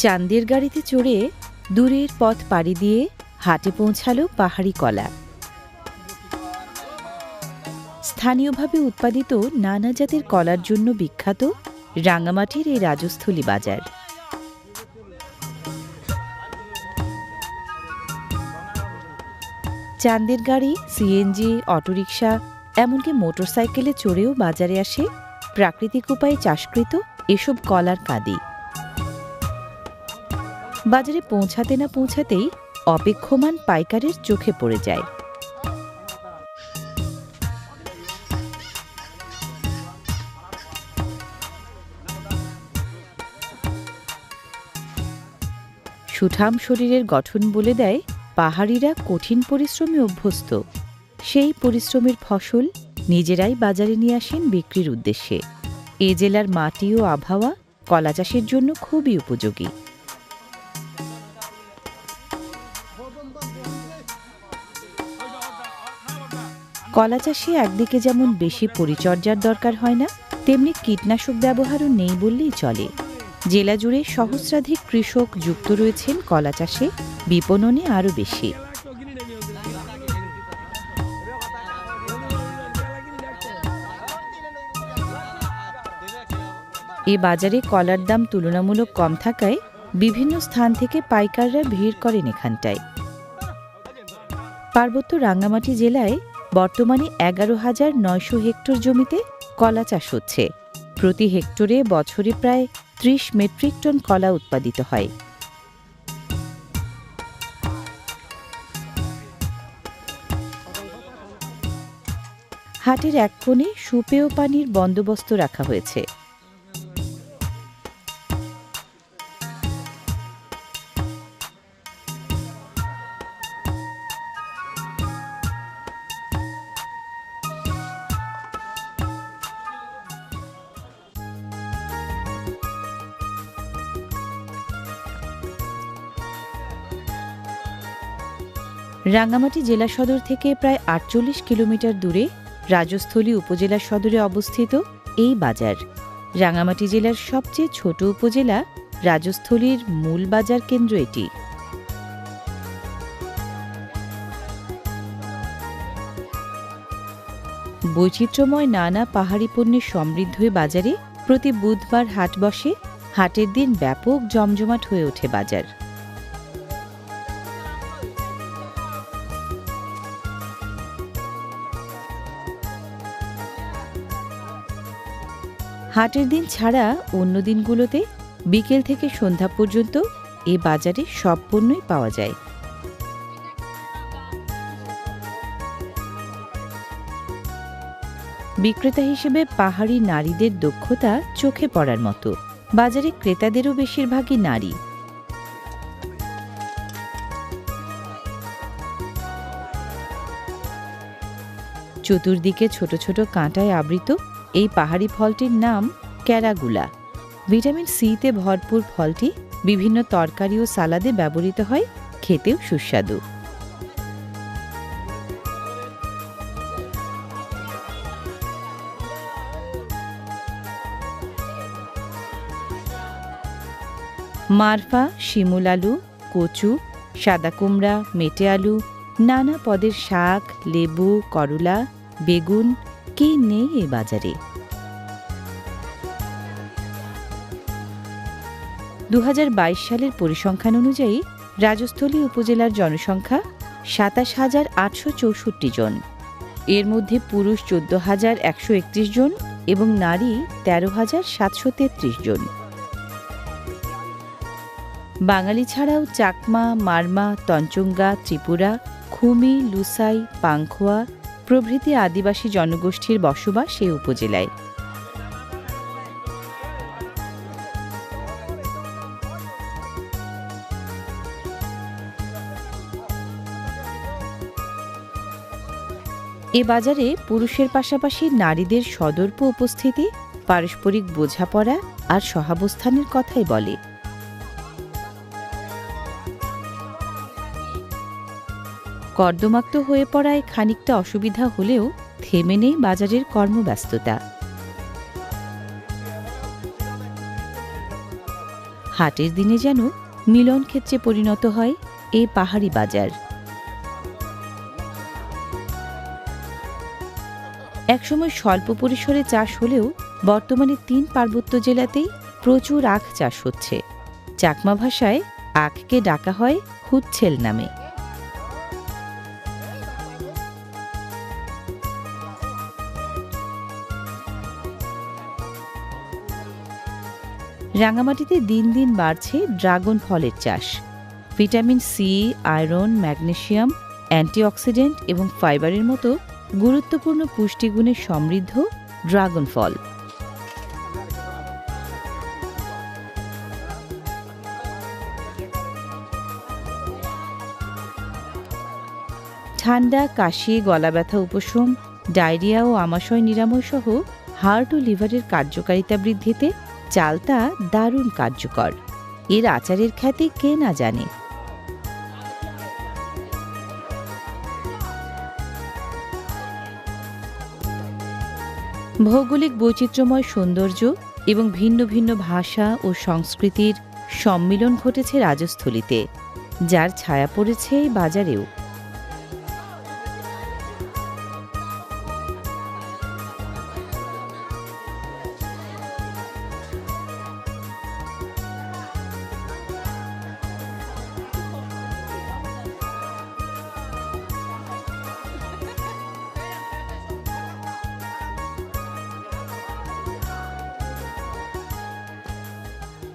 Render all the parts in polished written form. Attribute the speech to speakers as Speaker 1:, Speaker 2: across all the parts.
Speaker 1: চাঁদের গাড়িতে চড়ে দূরের পথ পাড়ি দিয়ে হাটে পৌঁছালো পাহাড়ি কলা। স্থানীয়ভাবে উৎপাদিত নানা জাতের কলার জন্য বিখ্যাত রাঙামাটির এই রাজস্থলী বাজার। চাঁদের গাড়ি, সিএনজি, অটোরিকশা, এমনকি মোটরসাইকেলে চড়েও বাজারে আসে প্রাকৃতিক উপায়ে চাষকৃত এসব কলার কাঁদি। বাজারে পৌঁছাতে না পৌঁছাতেই অপেক্ষমান পাইকারের চোখে পড়ে যায়। সুঠাম শরীরের গঠন বলে দেয় পাহাড়িরা কঠিন পরিশ্রমে অভ্যস্ত। সেই পরিশ্রমের ফসল নিজেরাই বাজারে নিয়ে আসেন বিক্রির উদ্দেশ্যে। এ জেলার মাটি ও আবহাওয়া কলা চাষের জন্য খুবই উপযোগী। কলা চাষে একদিকে যেমন বেশি পরিচর্যার দরকার হয় না, তেমনি কীটনাশক ব্যবহারও নেই বললেই চলে। জেলা জুড়ে সহস্রাধিক কৃষক যুক্ত রয়েছেন কলা চাষে, বিপণনে আরও বেশি। এ বাজারে কলার দাম তুলনামূলক কম থাকায় বিভিন্ন স্থান থেকে পাইকাররা ভিড় করেন এখানটায়। পার্বত্য রাঙ্গামাটি জেলায় বর্তমানে 11,900 হেক্টর জমিতে কলা চাষ হচ্ছে। প্রতি হেক্টরে বছরে প্রায় 30 মেট্রিক টন কলা উৎপাদিত হয়। হাটের এক কোণে সুপেয় পানির বন্দোবস্ত রাখা হয়েছে। রাঙ্গামাটি জেলা সদর থেকে প্রায় 48 কিলোমিটার দূরে রাজস্থলী উপজেলা সদরে অবস্থিত এই বাজার। রাঙ্গামাটি জেলার সবচেয়ে ছোট উপজেলা রাজস্থলীর মূল বাজার কেন্দ্র এটি। বৈচিত্র্যময় নানা পাহাড়ি পণ্যের সমৃদ্ধ বাজারে প্রতি বুধবার হাট বসে। হাটের দিন ব্যাপক জমজমাট হয়ে ওঠে বাজার। হাটের দিন ছাড়া অন্য দিনগুলোতে বিকেল থেকে সন্ধ্যা পর্যন্ত এ বাজারে সব পণ্যই পাওয়া যায়। বিক্রেতা হিসেবে পাহাড়ি নারীদের দক্ষতা চোখে পড়ার মতো। বাজারে ক্রেতাদেরও বেশিরভাগই নারী। চতুর্দিকে ছোট ছোট কাঁটায় আবৃত এই পাহাড়ি ফলটির নাম ক্যারাগুলা। ভিটামিন সিতে ভরপুর ফলটি বিভিন্ন তরকারি ও সালাদে ব্যবহৃত হয়, খেতেও সুস্বাদু। মারফা, শিমুল আলু, কচু, সাদা কুমড়া, মেটে আলু, নানা পদের শাক, লেবু, করলা, বেগুন কি নেই এ বাজারে। 2022 সালের পরিসংখ্যান অনুযায়ী রাজস্থলী উপজেলার জনসংখ্যা 27,864 জন। এর মধ্যে পুরুষ 14,131 জন এবং নারী 13,733 জন। বাঙালি ছাড়াও চাকমা, মারমা, তঞ্চঙ্গা, ত্রিপুরা, খুমি, লুসাই, পাংখোয়া প্রভৃতি আদিবাসী জনগোষ্ঠীর বসবাস এই উপজেলায়। এ বাজারে পুরুষের পাশাপাশি নারীদের সদর্প উপস্থিতি পারস্পরিক বোঝাপড়া আর সহাবস্থানের কথাই বলে। কর্দমাক্ত হয়ে পড়ায় খানিকটা অসুবিধা হলেও থেমে নেই বাজারের কর্মব্যস্ততা। হাটের দিনে যেন মিলন ক্ষেত্রে পরিণত হয় এই পাহাড়ি বাজার। একসময় স্বল্প পরিসরে চাষ হলেও বর্তমানে ৩ পার্বত্য জেলাতেই প্রচুর আখ চাষ হচ্ছে। চাকমা ভাষায় আখকে ডাকা হয় হুচ্ছেল নামে। রাঙামাটিতে দিন দিন বাড়ছে ড্রাগন ফলের চাষ। Vitamin C, iron, magnesium, antioxidant এবং ফাইবারের মতো গুরুত্বপূর্ণ পুষ্টিগুণে সমৃদ্ধ ড্রাগন ফল। ঠান্ডা, কাশি, গলা ব্যথা উপশম, ডায়রিয়া ও আমাশয় নিরাময় সহ হার্ট ও লিভারের কার্যকারিতা বৃদ্ধিতে চালতা দারুণ কার্যকর। এর আচারের খ্যাতি কে না জানে। ভৌগোলিক বৈচিত্র্যময় সৌন্দর্য এবং ভিন্ন ভিন্ন ভাষা ও সংস্কৃতির সম্মিলন ঘটেছে রাজস্থলীতে, যার ছায়া পড়েছে এই বাজারেও।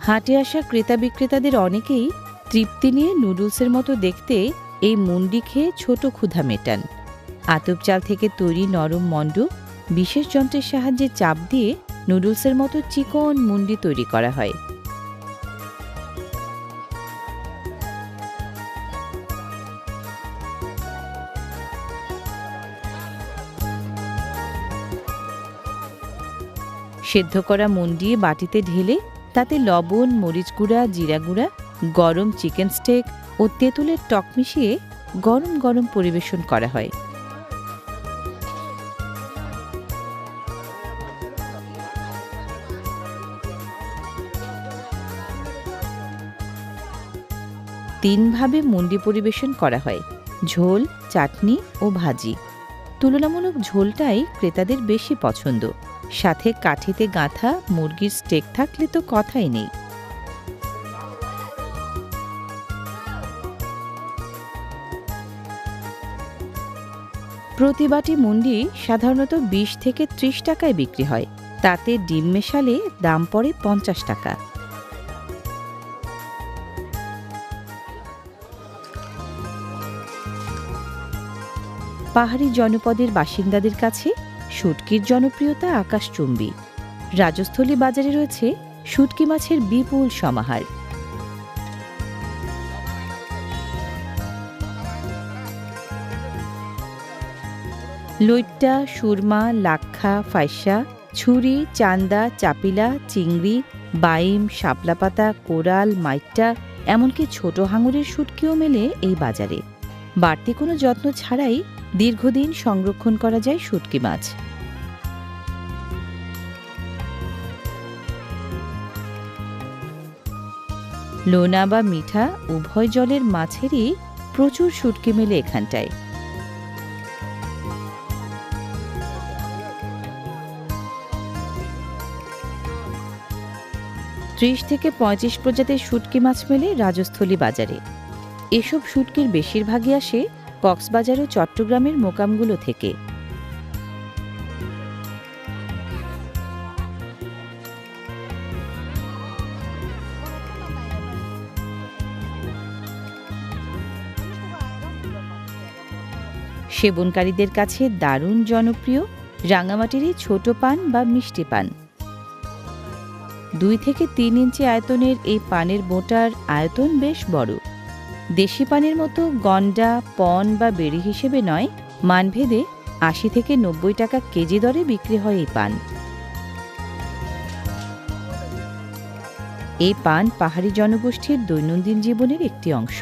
Speaker 1: হাটে আসা ক্রেতা বিক্রেতাদের অনেকেই তৃপ্তি নিয়ে নুডলসের মতো দেখতে এই মুন্ডি খেয়ে ছোট ক্ষুধা মেটান। আতপ চাল থেকে তৈরি নরম মণ্ড বিশেষ যন্ত্রের সাহায্যে চাপ দিয়ে নুডলসের মতো চিকন মুন্ডি তৈরি করা হয়। সেদ্ধ করা মুন্ডি বাটিতে ঢেলে তাতে লবণ, মরিচ গুঁড়া, জিরা গুঁড়া, গরম চিকেন স্টেক ও তেঁতুলের টক মিশিয়ে গরম গরম পরিবেশন করা হয়। তিনভাবে মুন্ডি পরিবেশন করা হয়: ঝোল, চাটনি ও ভাজি। তুলনামূলক ঝোলটাই ক্রেতাদের বেশি পছন্দ। সাথে কাঠিতে গাঁথা মুরগির স্টেক থাকলে তো কথাই নেই। প্রতি বাটি মুন্ডি সাধারণত ২০ থেকে ৩০ টাকায় বিক্রি হয়। তাতে ডিম মেশালে দাম পড়ে ৫০ টাকা। পাহাড়ি জনপদের বাসিন্দাদের কাছে শুটকির জনপ্রিয়তা আকাশচুম্বী। রাজস্থলী বাজারে রয়েছে শুটকি মাছের বিপুল সমাহার। লইট্টা, সুরমা, লাক্ষা, ফাইসা, ছুরি, চান্দা, চাপিলা, চিংড়ি, বাইম, শাপলা পাতা, কোরাল, মাইট্টা, এমনকি ছোট হাঙরের শুটকিও মেলে এই বাজারে। বাড়তি কোনো যত্ন ছাড়াই দীর্ঘদিন সংরক্ষণ করা যায় শুটকি মাছ। লোনা বা মিঠা উভয় জলের মাছেরই প্রচুর শুটকি মেলে এখানটায়। ত্রিশ থেকে ৩৫ প্রজাতির শুটকি মাছ মেলে রাজস্থলী বাজারে। এসব শুটকির বেশিরভাগই আসে কক্সবাজার ও চট্টগ্রামের মোকামগুলো থেকে। সেবনকারীদের কাছে দারুণ জনপ্রিয় রাঙামাটির এই ছোট পান বা মিষ্টি পান। ২ থেকে ৩ ইঞ্চি আয়তনের এই পানের বোঁটার আয়তন বেশ বড়। দেশি পানের মতো গন্ডা, পন বা বেড়ি হিসেবে নয়, মানভেদে ৮০ থেকে ৯০ টাকা কেজি দরে বিক্রি হয় এই পান। এই পান পাহাড়ি জনগোষ্ঠীর দৈনন্দিন জীবনের একটি অংশ।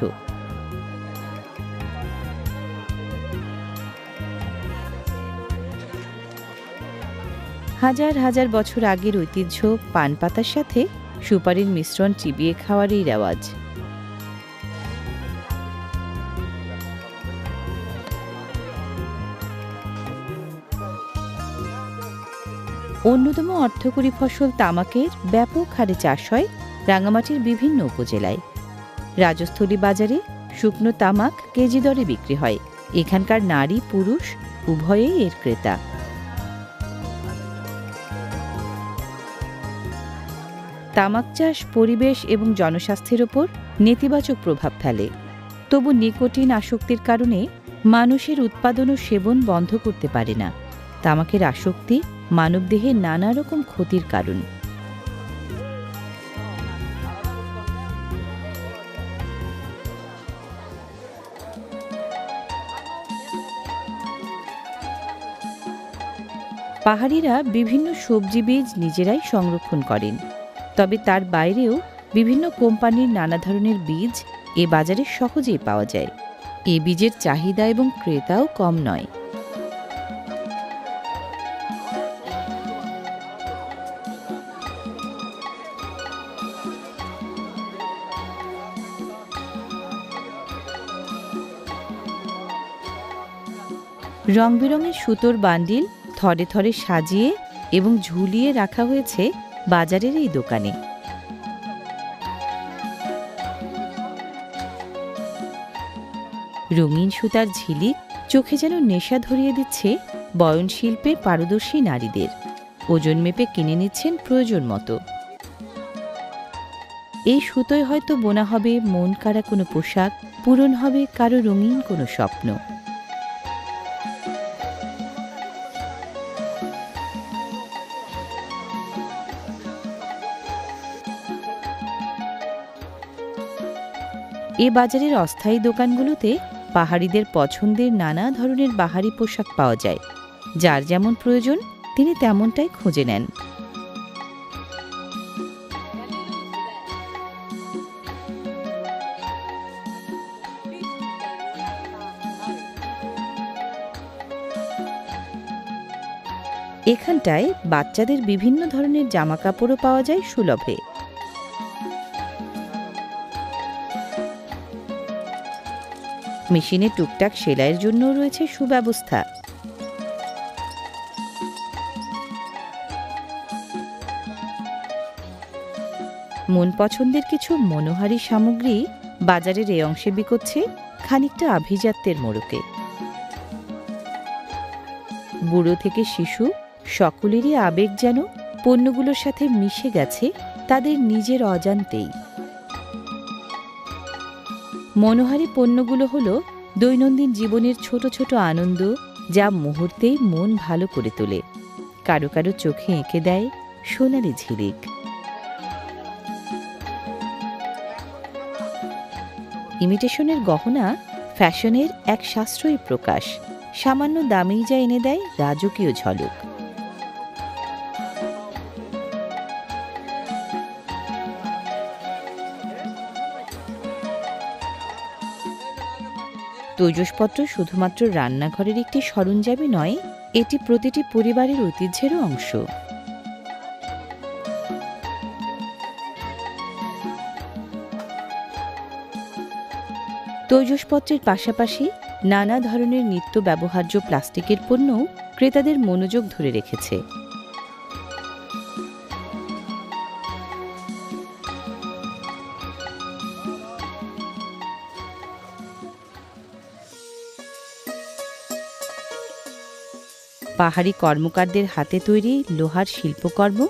Speaker 1: হাজার হাজার বছর আগের ঐতিহ্য পান পাতার সাথে সুপারির মিশ্রণ চিবিয়ে খাওয়ার এই রেওয়াজ। অন্যতম অর্থকরী ফসল তামাকের ব্যাপক হারে চাষ হয় রাঙামাটির বিভিন্ন উপজেলায়। রাজস্থলী বাজারে শুকনো তামাক কেজি দরে বিক্রি হয়। এখানকার নারী পুরুষ উভয়েই এর ক্রেতা। তামাক চাষ পরিবেশ এবং জনস্বাস্থ্যের ওপর নেতিবাচক প্রভাব ফেলে। তবু নিকোটিন আসক্তির কারণে মানুষের উৎপাদন ও সেবন বন্ধ করতে পারে না। তামাকের আসক্তি মানবদেহে নানা রকম ক্ষতির কারণ। পাহাড়িরা বিভিন্ন সবজি বীজ নিজেরাই সংরক্ষণ করেন, তবে তার বাইরেও বিভিন্ন কোম্পানির নানা ধরনের বীজ এ বাজারে সহজেই পাওয়া যায়। এ বীজের চাহিদা এবং ক্রেতাও কম নয়। রং বেরঙের সুতোর বান্ডিল থরে থরে সাজিয়ে এবং ঝুলিয়ে রাখা হয়েছে বাজারের এই দোকানে। রঙিন সুতার ঝিলিক চোখে যেন নেশা ধরিয়ে দিচ্ছে বয়ন শিল্পে পারদর্শী নারীদের। ওজন মেপে কিনে নিচ্ছেন প্রয়োজন মতো। এই সুতোয় হয়তো বোনা হবে মন কাড়া কোনো পোশাক, পূরণ হবে কারো রঙিন কোনো স্বপ্ন। এ বাজারের অস্থায়ী দোকানগুলোতে পাহাড়িদের পছন্দের নানা ধরনের বাহারি পোশাক পাওয়া যায়। যার যেমন প্রয়োজন তিনি তেমনটাই খুঁজে নেন। এখানটায় বাচ্চাদের বিভিন্ন ধরনের জামাকাপড়ও পাওয়া যায় সুলভে। মেশিনে টুকটাক সেলাইয়ের জন্য রয়েছে সুব্যবস্থা। মন পছন্দের কিছু মনোহারী সামগ্রী বাজারের এই অংশে বিকোচ্ছে খানিকটা আভিজাত্যের মোড়কে। বুড়ো থেকে শিশু সকলেরই আবেগ যেন পণ্যগুলোর সাথে মিশে গেছে তাদের নিজের অজান্তেই। মনোহারী পণ্যগুলো হলো দৈনন্দিন জীবনের ছোট ছোট আনন্দ, যা মুহূর্তেই মন ভালো করে তোলে। কারো কারো চোখে এঁকে দেয় সোনালি ঝিলিক। ইমিটেশনের গহনা ফ্যাশনের এক সাশ্রয়ী প্রকাশ। সামান্য দামেই যা এনে দেয় রাজকীয় ঝলক। তৈজসপত্র শুধুমাত্র রান্নাঘরের একটি সরঞ্জামই নয়, এটি প্রতিটি পরিবারের ঐতিহ্যেরও অংশ। তৈজসপত্রের পাশাপাশি নানা ধরনের নিত্য ব্যবহার্য প্লাস্টিকের পণ্যও ক্রেতাদের মনোযোগ ধরে রেখেছে। পাহাড়ি কর্মকারদের হাতে তৈরি লোহার শিল্পকর্ম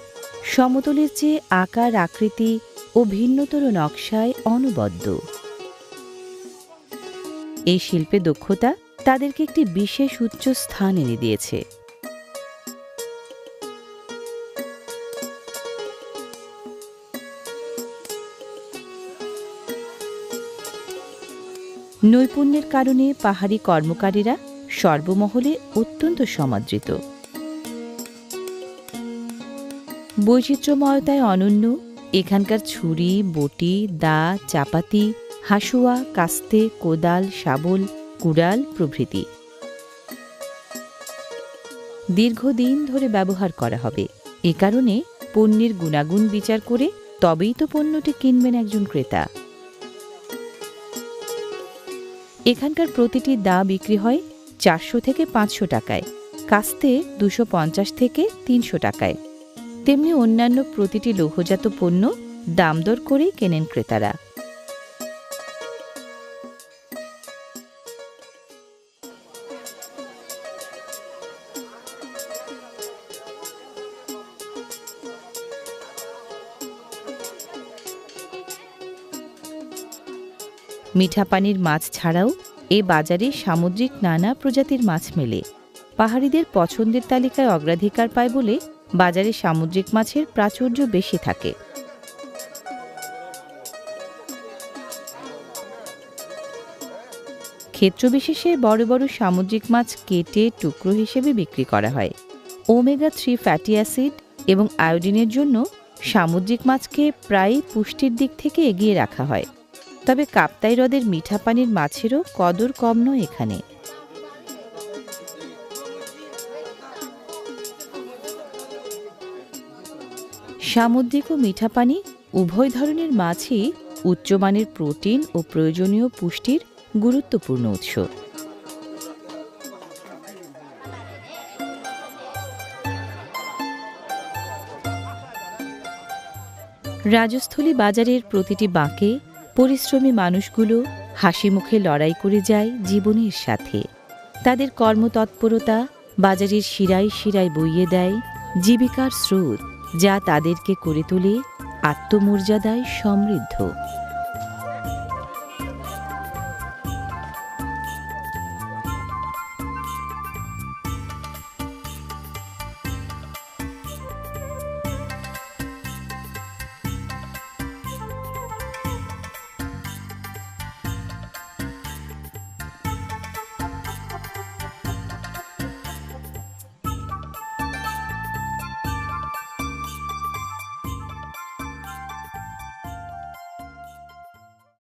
Speaker 1: সমতলের চেয়ে আকার আকৃতি ও ভিন্নতর নকশায় অনবদ্য। এই শিল্পে দক্ষতা তাদেরকে একটি বিশেষ উচ্চ স্থান এনে দিয়েছে। নৈপুণ্যের কারণে পাহাড়ি কর্মকারীরা সর্বমহলে অত্যন্ত সমাদৃত। বৈচিত্র্যময়তায় অনন্য এখানকার ছুরি, বটি, দা, চাপাতি, হাসুয়া, কাস্তে, কোদাল, শাবল, কুড়াল প্রভৃতি দীর্ঘদিন ধরে ব্যবহার করা হবে। এ কারণে পণ্যের গুণাগুণ বিচার করে তবেই তো পণ্যটি কিনবেন একজন ক্রেতা। এখানকার প্রতিটি দা বিক্রি হয় 400 থেকে 500 টাকায়, কাস্তে 250 থেকে 300 টাকায়। তেমনি অন্যান্য প্রতিটি লৌহজাত পণ্য দাম দর করেই কেনেন ক্রেতারা। মিঠা পানির মাছ ছাড়াও এ বাজারে সামুদ্রিক নানা প্রজাতির মাছ মেলে। পাহাড়িদের পছন্দের তালিকায় অগ্রাধিকার পায় বলে বাজারে সামুদ্রিক মাছের প্রাচুর্য বেশি থাকে। ক্ষেত্রবিশেষে বড় বড় সামুদ্রিক মাছ কেটে টুকরো হিসেবে বিক্রি করা হয়। ওমেগা 3 ফ্যাটি অ্যাসিড এবং আয়োডিনের জন্য সামুদ্রিক মাছকে প্রায়ই পুষ্টির দিক থেকে এগিয়ে রাখা হয়। তবে কাপ্তাই হ্রদের মিঠা পানির মাছেরও কদর কম নয় এখানে। সামুদ্রিক ও মিঠা পানি উভয় ধরনের মাছই উচ্চমানের প্রোটিন ও প্রয়োজনীয় পুষ্টির গুরুত্বপূর্ণ উৎস। রাজস্থলী বাজারের প্রতিটি বাঁকে পরিশ্রমী মানুষগুলো হাসি মুখে লড়াই করে যায় জীবনের সাথে। তাদের কর্মতৎপরতা বাজারের শিরায় শিরায় বইয়ে দেয় জীবিকার স্রোত, যা তাদেরকে করে তোলে আত্মমর্যাদায় সমৃদ্ধ।